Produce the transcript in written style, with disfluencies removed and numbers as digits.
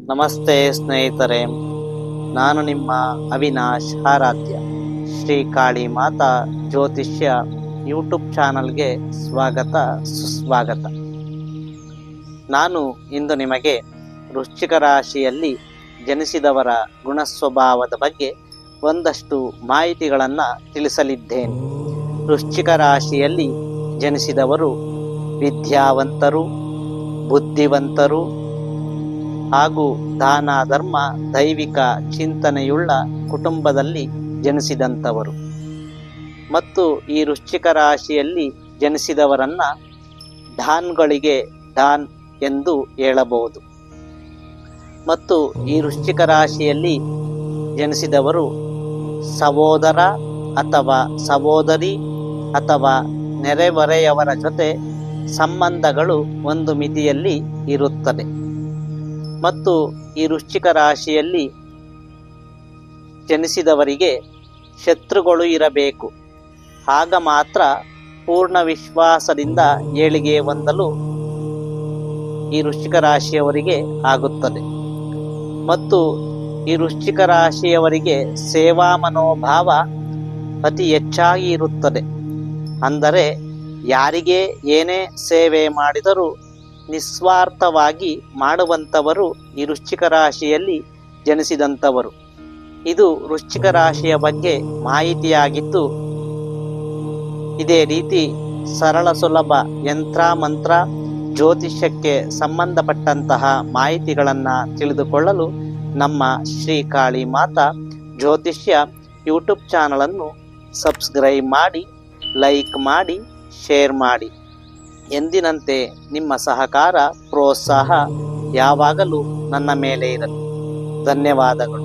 ನಮಸ್ತೆ ಸ್ನೇಹಿತರೆ, ನಾನು ನಿಮ್ಮ ಅವಿನಾಶ್ ಆರಾಧ್ಯ. ಶ್ರೀ ಕಾಳಿ ಮಾತಾ ಜ್ಯೋತಿಷ್ಯ ಯೂಟ್ಯೂಬ್ ಚಾನಲ್ಗೆ ಸ್ವಾಗತ ಸುಸ್ವಾಗತ. ನಾನು ಇಂದು ನಿಮಗೆ ವೃಶ್ಚಿಕ ರಾಶಿಯಲ್ಲಿ ಜನಿಸಿದವರ ಗುಣಸ್ವಭಾವದ ಬಗ್ಗೆ ಒಂದಷ್ಟು ಮಾಹಿತಿಗಳನ್ನು ತಿಳಿಸಲಿದ್ದೇನೆ. ವೃಶ್ಚಿಕ ರಾಶಿಯಲ್ಲಿ ಜನಿಸಿದವರು ವಿದ್ಯಾವಂತರು, ಬುದ್ಧಿವಂತರು ಹಾಗೂ ದಾನ ಧರ್ಮ ದೈವಿಕ ಚಿಂತನೆಯುಳ್ಳ ಕುಟುಂಬದಲ್ಲಿ ಜನಿಸಿದಂಥವರು. ಮತ್ತು ಈ ವೃಶ್ಚಿಕ ರಾಶಿಯಲ್ಲಿ ಜನಿಸಿದವರನ್ನ ಡಾನ್ಗಳಿಗೆ ಡಾನ್ ಎಂದು ಹೇಳಬಹುದು. ಮತ್ತು ಈ ವೃಶ್ಚಿಕ ರಾಶಿಯಲ್ಲಿ ಜನಿಸಿದವರು ಸಹೋದರ ಅಥವಾ ಸಹೋದರಿ ಅಥವಾ ನೆರೆಹೊರೆಯವರ ಜೊತೆ ಸಂಬಂಧಗಳು ಒಂದು ಮಿತಿಯಲ್ಲಿ ಇರುತ್ತದೆ. ಮತ್ತು ಈ ವೃಶ್ಚಿಕ ರಾಶಿಯಲ್ಲಿ ಜನಿಸಿದವರಿಗೆ ಶತ್ರುಗಳು ಇರಬೇಕು. ಆಗ ಮಾತ್ರ ಪೂರ್ಣ ವಿಶ್ವಾಸದಿಂದ ಏಳಿಗೆ ಹೊಂದಲು ಈ ವೃಶ್ಚಿಕ ರಾಶಿಯವರಿಗೆ ಆಗುತ್ತದೆ. ಮತ್ತು ಈ ವೃಶ್ಚಿಕ ರಾಶಿಯವರಿಗೆ ಸೇವಾ ಮನೋಭಾವ ಅತಿ ಹೆಚ್ಚಾಗಿ ಇರುತ್ತದೆ. ಅಂದರೆ ಯಾರಿಗೆ ಏನೇ ಸೇವೆ ಮಾಡಿದರೂ ನಿಸ್ವಾರ್ಥವಾಗಿ ಮಾಡುವಂಥವರು ಈ ವೃಶ್ಚಿಕ ರಾಶಿಯಲ್ಲಿ ಜನಿಸಿದಂಥವರು. ಇದು ವೃಶ್ಚಿಕ ರಾಶಿಯ ಬಗ್ಗೆ ಮಾಹಿತಿಯಾಗಿದ್ದು, ಇದೇ ರೀತಿ ಸರಳ ಸುಲಭ ಯಂತ್ರ ಮಂತ್ರ ಜ್ಯೋತಿಷ್ಯಕ್ಕೆ ಸಂಬಂಧಪಟ್ಟಂತಹ ಮಾಹಿತಿಗಳನ್ನು ತಿಳಿದುಕೊಳ್ಳಲು ನಮ್ಮ ಶ್ರೀ ಕಾಳಿ ಮಾತಾ ಜ್ಯೋತಿಷ್ಯ ಯೂಟ್ಯೂಬ್ ಚಾನಲನ್ನು ಸಬ್ಸ್ಕ್ರೈಬ್ ಮಾಡಿ, ಲೈಕ್ ಮಾಡಿ, ಶೇರ್ ಮಾಡಿ. ಎಂದಿನಂತೆ ನಿಮ್ಮ ಸಹಕಾರ ಪ್ರೋತ್ಸಾಹ ಯಾವಾಗಲೂ ನನ್ನ ಮೇಲೆ ಇರಲಿ. ಧನ್ಯವಾದಗಳು.